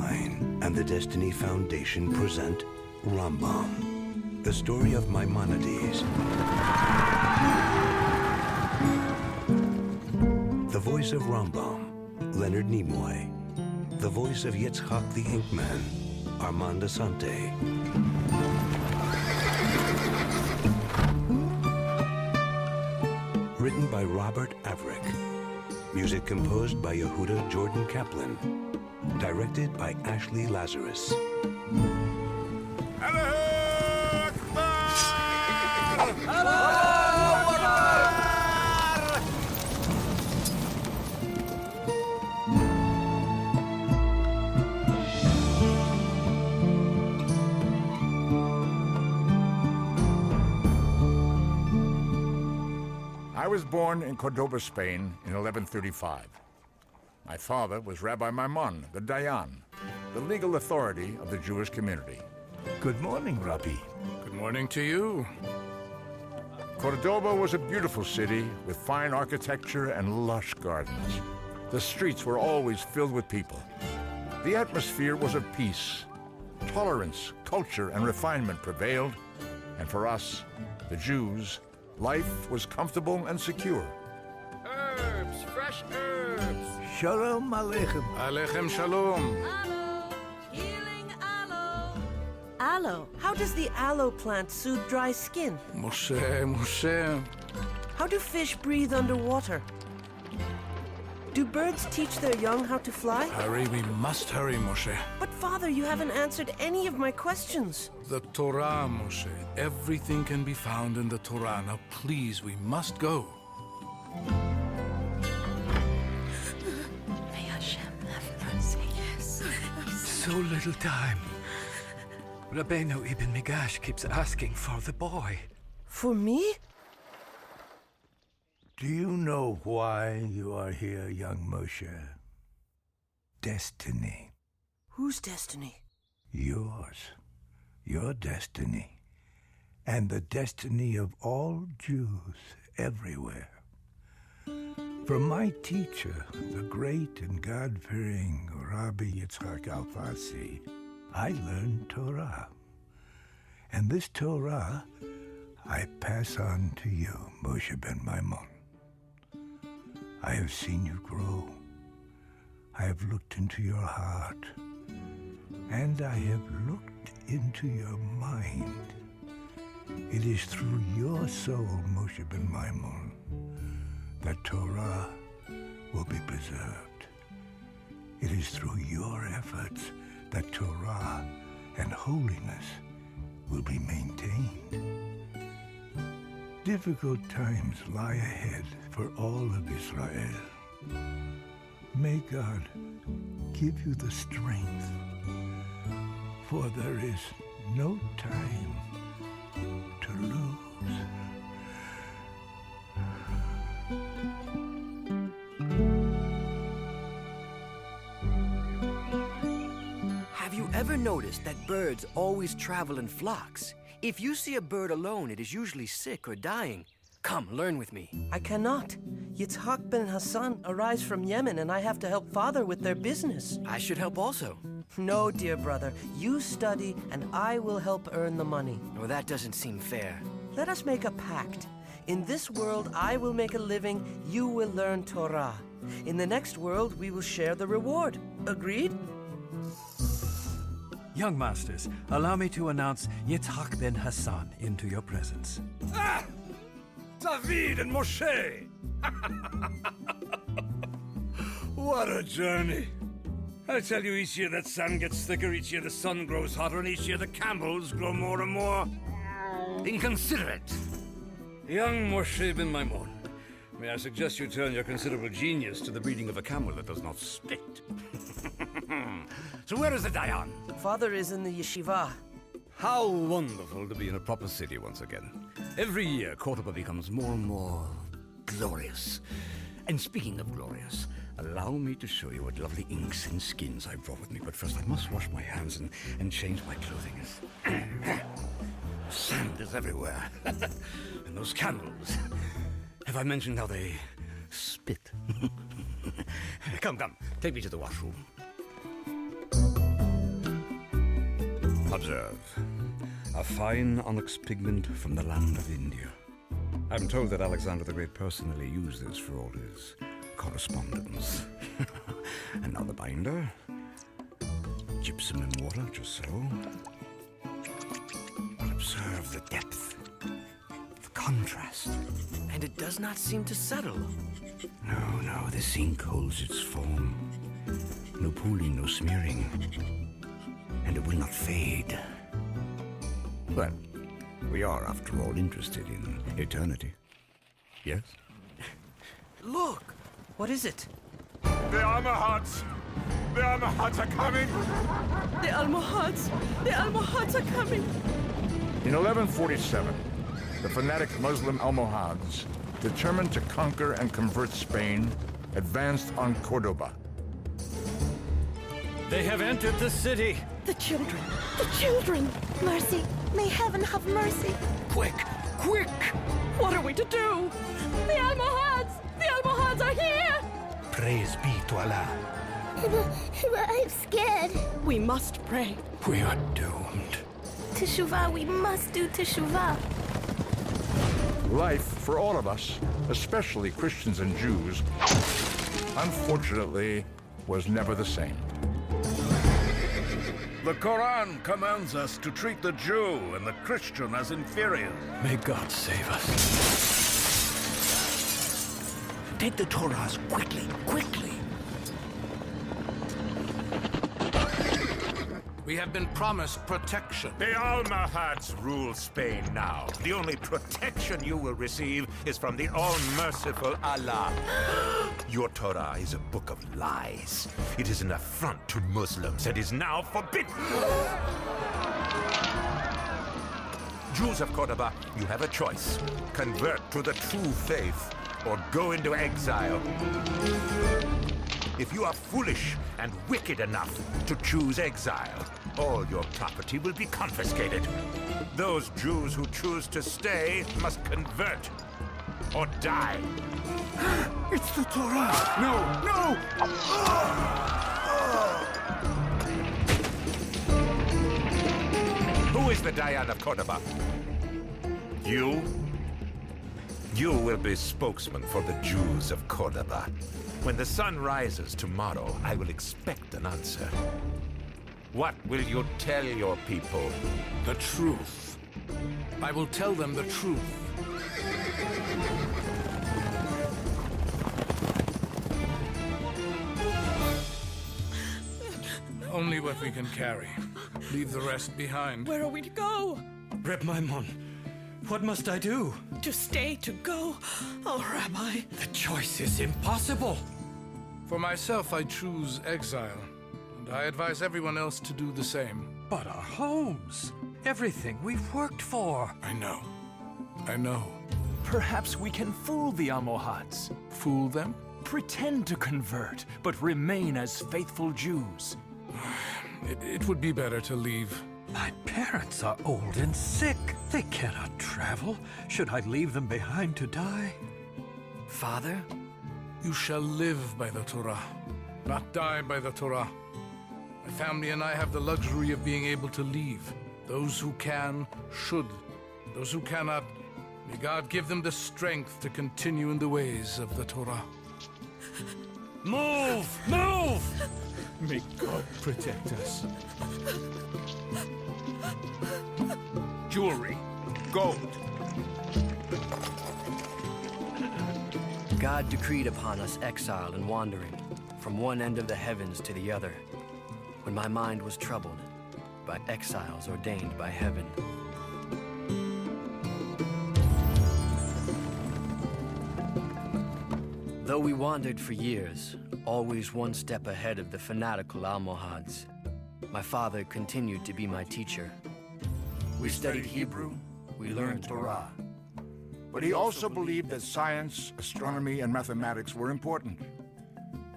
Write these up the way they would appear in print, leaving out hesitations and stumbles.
Divine and the Destiny Foundation present Rambam, the story of Maimonides. The voice of Rambam, Leonard Nimoy. The voice of Yitzhak the Inkman, Armand Asante. Written by Robert Averick. Music composed by Yehuda Jordan Kaplan. Directed by Ashley Lazarus. I was born in Cordoba, Spain in 1135. My father was Rabbi Maimon, the Dayan, the legal authority of the Jewish community. Good morning, Rabbi. Good morning to you. Cordoba was a beautiful city with fine architecture and lush gardens. The streets were always filled with people. The atmosphere was of peace. Tolerance, culture, and refinement prevailed. And for us, the Jews, life was comfortable and secure. Herbs, fresh herbs. Shalom Aleichem. Alechem shalom. Aloe, healing aloe. Aloe. How does the aloe plant soothe dry skin? Moshe. How do fish breathe underwater? Do birds teach their young how to fly? Hurry, we must hurry, Moshe. But Father, you haven't answered any of my questions. The Torah, Moshe. Everything can be found in the Torah. Now, please, we must go. May Hashem have mercy. Yes. So little time. Rabbeinu Ibn Migash keeps asking for the boy. For me? Do you know why you are here, young Moshe? Destiny. Whose destiny? Yours. Your destiny. And the destiny of all Jews everywhere. From my teacher, the great and God-fearing Rabbi Yitzhak Alfasi, I learned Torah. And this Torah I pass on to you, Moshe ben Maimon. I have seen you grow. I have looked into your heart. And I have looked into your mind. It is through your soul, Moshe ben Maimon, that Torah will be preserved. It is through your efforts that Torah and holiness will be maintained. Difficult times lie ahead for all of Israel. May God give you the strength, for there is no time to lose. Have you ever noticed that birds always travel in flocks? If you see a bird alone, it is usually sick or dying. Come, learn with me. I cannot. Yitzhak ben Hassan arrives from Yemen, and I have to help Father with their business. I should help also. No, dear brother. You study, and I will help earn the money. Oh, that doesn't seem fair. Let us make a pact. In this world, I will make a living. You will learn Torah. In the next world, we will share the reward. Agreed? Young masters, allow me to announce Yitzhak ben Hassan into your presence. Ah! David and Moshe! What a journey! I tell you, each year that sun gets thicker, each year the sun grows hotter, and each year the camels grow more and more inconsiderate. Young Moshe ben Maimon, may I suggest you turn your considerable genius to the breeding of a camel that does not spit. So where is the Dayan? Father is in the yeshiva. How wonderful to be in a proper city once again. Every year, Cordoba becomes more and more glorious. And speaking of glorious, allow me to show you what lovely inks and skins I brought with me. But first, I must wash my hands and change my clothing. Sand is everywhere. And those camels. Have I mentioned how they spit? Come, take me to the washroom. Observe. A fine onyx pigment from the land of India. I'm told that Alexander the Great personally used this for all his correspondence. And now the binder. Gypsum and water, just so. But observe the depth, the contrast. And it does not seem to settle. No, this ink holds its form. No pooling, no smearing. And it will not fade. Well, we are, after all, interested in eternity. Yes? Look! What is it? The Almohads! The Almohads are coming! The Almohads! The Almohads are coming! In 1147, the fanatic Muslim Almohads, determined to conquer and convert Spain, advanced on Cordoba. They have entered the city! The children! The children! Mercy! May heaven have mercy! Quick! Quick! What are we to do? The Almohads! The Almohads are here! Praise be to Allah. I'm scared. We must pray. We are doomed. Teshuvah, we must do teshuvah. Life, for all of us, especially Christians and Jews, unfortunately, was never the same. The Quran commands us to treat the Jew and the Christian as inferior. May God save us. Take the Torahs quickly, quickly! We have been promised protection. The Almohads rule Spain now. The only protection you will receive is from the all-merciful Allah. Your Torah is a book of lies. It is an affront to Muslims and is now forbidden. Jews of Cordoba, you have a choice. Convert to the true faith or go into exile. If you are foolish and wicked enough to choose exile, all your property will be confiscated. Those Jews who choose to stay must convert or die. It's the Torah! No! Who is the Dayan of Cordoba? You? You will be spokesman for the Jews of Cordoba. When the sun rises tomorrow, I will expect an answer. What will you tell your people? The truth. I will tell them the truth. Only what we can carry. Leave the rest behind. Where are we to go? Reb Maimon, what must I do? To stay, to go? Oh, Rabbi. The choice is impossible. For myself, I choose exile. And I advise everyone else to do the same. But our homes, everything we've worked for. I know. I know. Perhaps we can fool the Almohads. Fool them? Pretend to convert, but remain as faithful Jews. It would be better to leave. My parents are old and sick. They cannot travel. Should I leave them behind to die? Father? You shall live by the Torah, not die by the Torah. My family and I have the luxury of being able to leave. Those who can, should. Those who cannot, may God give them the strength to continue in the ways of the Torah. Move! Move! May God protect us. Jewelry, gold. God decreed upon us exile and wandering, from one end of the heavens to the other, when my mind was troubled by exiles ordained by heaven. Though we wandered for years, always one step ahead of the fanatical Almohads, my father continued to be my teacher. We studied Hebrew, we learned Torah. But he also believed that science, astronomy, and mathematics were important.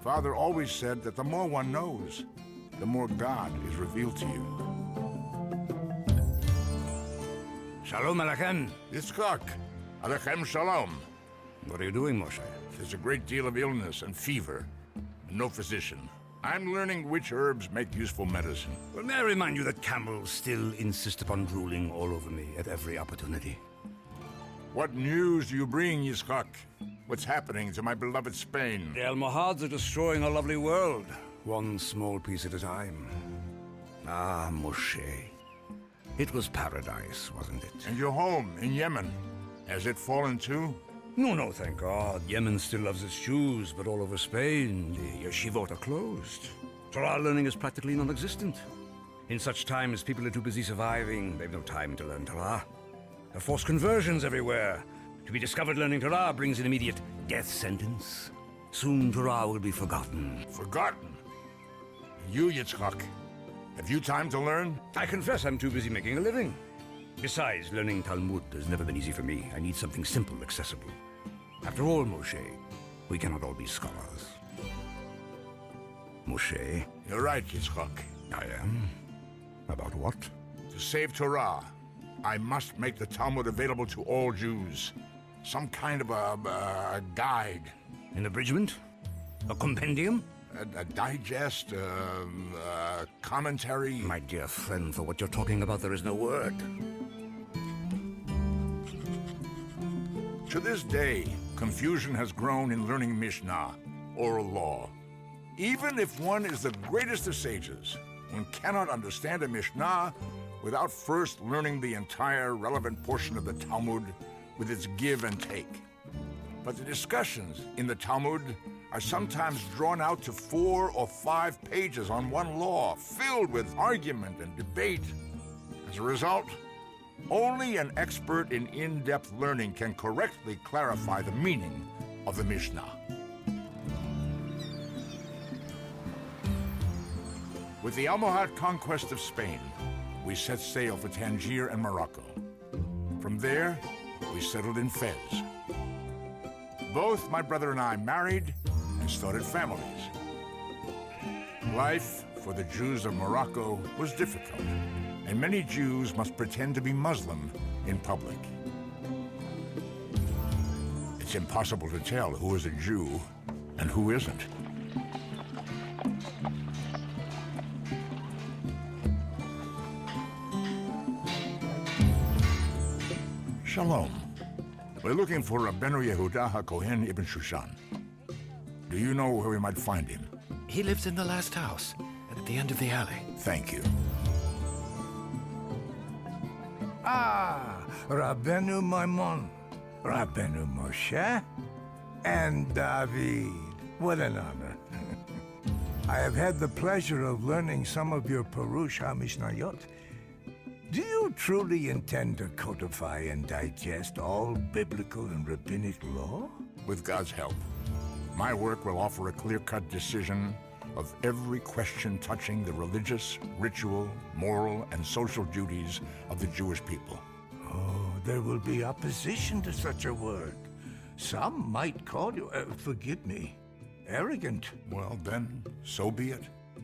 Father always said that the more one knows, the more God is revealed to you. Shalom Alechem. Yitzchak, Alechem Shalom. What are you doing, Moshe? There's a great deal of illness and fever. No physician. I'm learning which herbs make useful medicine. Well, may I remind you that camels still insist upon drooling all over me at every opportunity? What news do you bring, Yitzchak? What's happening to my beloved Spain? The Almohads are destroying our lovely world, one small piece at a time. Ah, Moshe. It was paradise, wasn't it? And your home in Yemen, has it fallen too? No, thank God. Yemen still loves its Jews, but all over Spain, the yeshivot are closed. Torah learning is practically non-existent. In such times, people are too busy surviving. They've no time to learn Torah. There are forced conversions everywhere. To be discovered learning Torah brings an immediate death sentence. Soon Torah will be forgotten. Forgotten? You, Yitzchak, have you time to learn? I confess I'm too busy making a living. Besides, learning Talmud has never been easy for me. I need something simple, accessible. After all, Moshe, we cannot all be scholars. Moshe? You're right, Yitzchak. I am? About what? To save Torah, I must make the Talmud available to all Jews. Some kind of a guide. An abridgment? A compendium? A digest, a commentary. My dear friend, for what you're talking about, there is no word. To this day, confusion has grown in learning Mishnah, oral law. Even if one is the greatest of sages, one cannot understand a Mishnah without first learning the entire relevant portion of the Talmud with its give and take. But the discussions in the Talmud are sometimes drawn out to 4 or 5 pages on one law, filled with argument and debate. As a result, only an expert in in-depth learning can correctly clarify the meaning of the Mishnah. With the Almohad conquest of Spain, we set sail for Tangier and Morocco. From there, we settled in Fez. Both my brother and I married and started families. Life for the Jews of Morocco was difficult, and many Jews must pretend to be Muslim in public. It's impossible to tell who is a Jew and who isn't. Shalom. We're looking for Rabbeinu Yehuda HaKohen Ibn Shushan. Do you know where we might find him? He lives in the last house, at the end of the alley. Thank you. Ah, Rabbeinu Maimon, Rabbeinu Moshe, and David. What an honor. I have had the pleasure of learning some of your Perush HaMishnayot. Do you truly intend to codify and digest all biblical and rabbinic law? With God's help, my work will offer a clear-cut decision of every question touching the religious, ritual, moral, and social duties of the Jewish people. Oh, there will be opposition to such a work. Some might call you, forgive me, arrogant. Well, then, so be it.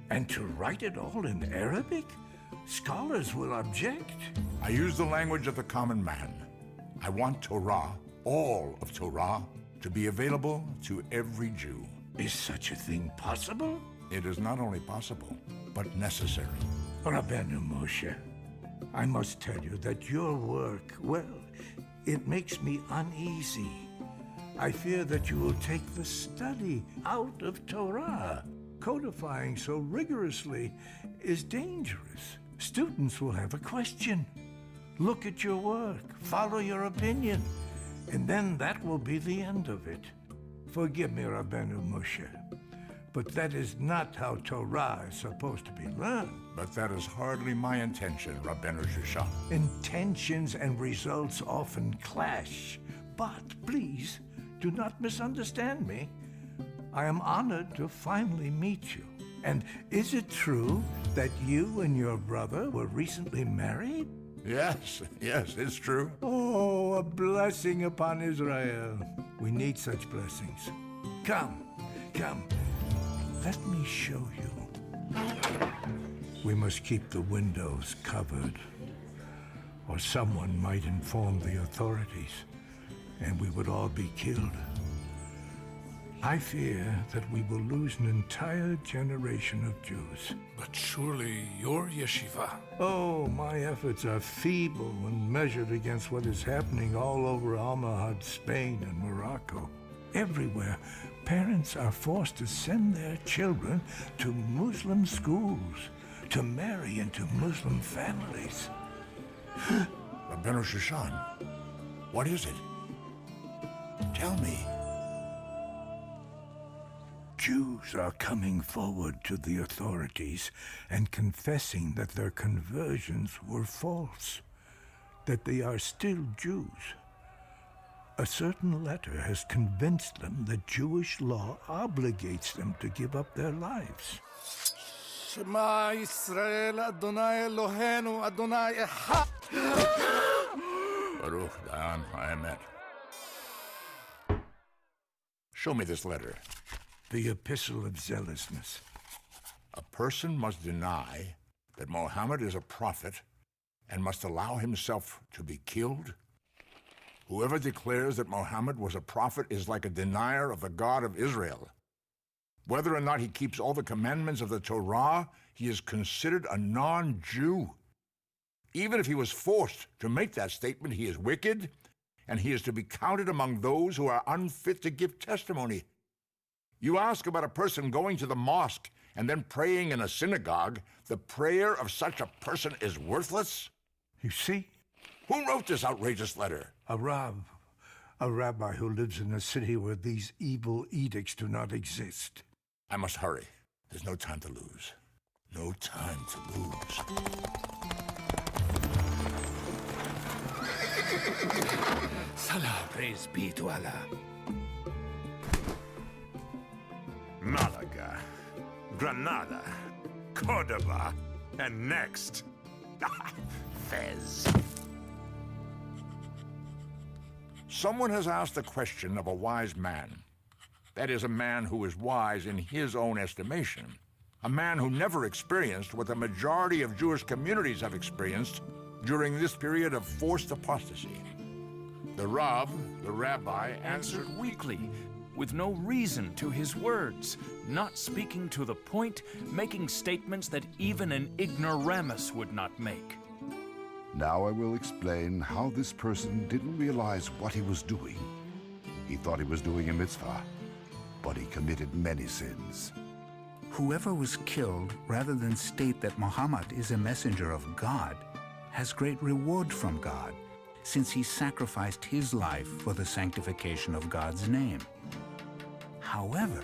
And to write it all in Arabic? Scholars will object. I use the language of the common man. I want Torah, all of Torah, to be available to every Jew. Is such a thing possible? It is not only possible, but necessary. Rabbeinu Moshe, I must tell you that your work, well, it makes me uneasy. I fear that you will take the study out of Torah. Codifying so rigorously is dangerous. Students will have a question. Look at your work, follow your opinion, and then that will be the end of it. Forgive me, Rabbeinu Moshe, but that is not how Torah is supposed to be learned. But that is hardly my intention, Rabbeinu Shushan. Intentions and results often clash, but please do not misunderstand me. I am honored to finally meet you. And is it true that you and your brother were recently married? Yes, it's true. Oh, a blessing upon Israel. We need such blessings. Come. Let me show you. We must keep the windows covered, or someone might inform the authorities, and we would all be killed. I fear that we will lose an entire generation of Jews. But surely your yeshiva. Oh, my efforts are feeble when measured against what is happening all over Almohad, Spain, and Morocco. Everywhere, parents are forced to send their children to Muslim schools, to marry into Muslim families. Rabbeinu Shushan, what is it? Tell me. Jews are coming forward to the authorities and confessing that their conversions were false, that they are still Jews. A certain letter has convinced them that Jewish law obligates them to give up their lives. Shema Yisrael Adonai Eloheinu Adonai Echad. Baruch Dan Haemet. Show me this letter. The Epistle of Zealousness. A person must deny that Mohammed is a prophet and must allow himself to be killed? Whoever declares that Mohammed was a prophet is like a denier of the God of Israel. Whether or not he keeps all the commandments of the Torah, he is considered a non-Jew. Even if he was forced to make that statement, he is wicked, and he is to be counted among those who are unfit to give testimony. You ask about a person going to the mosque and then praying in a synagogue, the prayer of such a person is worthless? You see? Who wrote this outrageous letter? A rabbi who lives in a city where these evil edicts do not exist. I must hurry. There's no time to lose. No time to lose. Salah, praise be to Allah. Malaga, Granada, Cordoba, and next, Fez. Someone has asked the question of a wise man. That is, a man who is wise in his own estimation. A man who never experienced what the majority of Jewish communities have experienced during this period of forced apostasy. The Rav, the rabbi, answered weakly, with no reason to his words, not speaking to the point, making statements that even an ignoramus would not make. Now I will explain how this person didn't realize what he was doing. He thought he was doing a mitzvah, but he committed many sins. Whoever was killed, rather than state that Muhammad is a messenger of God, has great reward from God, since he sacrificed his life for the sanctification of God's name. However,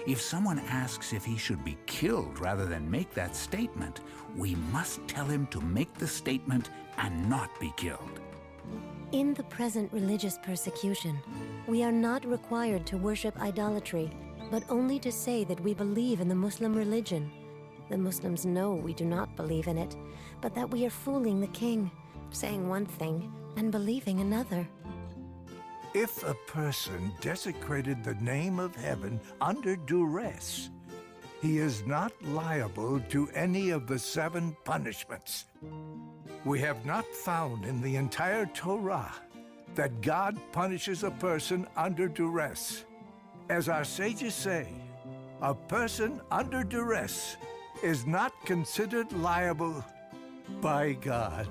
if someone asks if he should be killed rather than make that statement, we must tell him to make the statement and not be killed. In the present religious persecution, we are not required to worship idolatry, but only to say that we believe in the Muslim religion. The Muslims know we do not believe in it, but that we are fooling the king, saying one thing and believing another. If a person desecrated the name of heaven under duress, he is not liable to any of the 7 punishments. We have not found in the entire Torah that God punishes a person under duress. As our sages say, a person under duress is not considered liable by God.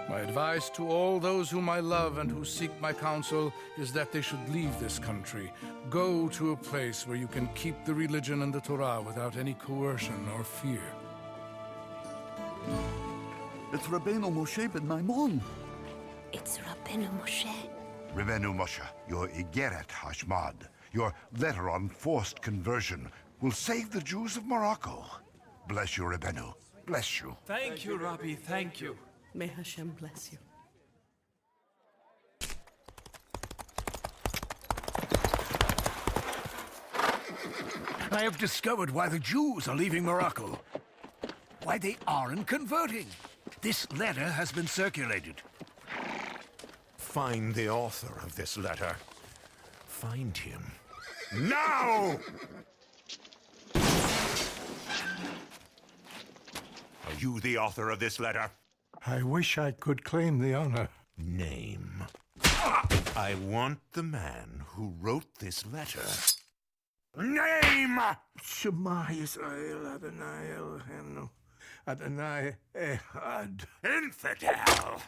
My advice to all those whom I love and who seek my counsel is that they should leave this country. Go to a place where you can keep the religion and the Torah without any coercion or fear. It's Rabbeinu Moshe ben Maimon. It's Rabbeinu Moshe. Rabbeinu Moshe, your Igeret Hashmad, your letter on forced conversion, will save the Jews of Morocco. Bless you, Rabbeinu. Bless you. Thank you, Rabbi. Thank you. May Hashem bless you. I have discovered why the Jews are leaving Morocco. Why they aren't converting. This letter has been circulated. Find the author of this letter. Find him. Now! Are you the author of this letter? I wish I could claim the honor. Name. I want the man who wrote this letter. Name! Shema Yisrael Adonai Eloheinu Adonai Echad. Infidel!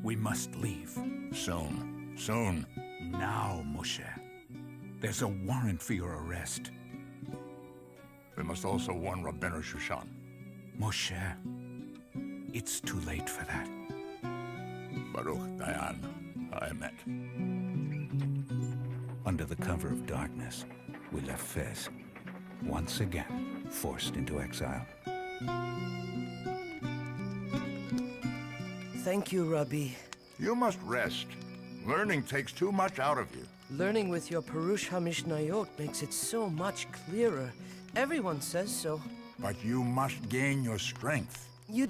We must leave. Soon. Soon. Now, Moshe. There's a warrant for your arrest. We must also warn Rabbeinu Shushan. Moshe, it's too late for that. Baruch Dayan Ha'emet. Under the cover of darkness, we left Fez, once again forced into exile. Thank you, Rabbi. You must rest. Learning takes too much out of you. Learning with your Perush HaMishnayot makes it so much clearer. Everyone says so. But you must gain your strength. You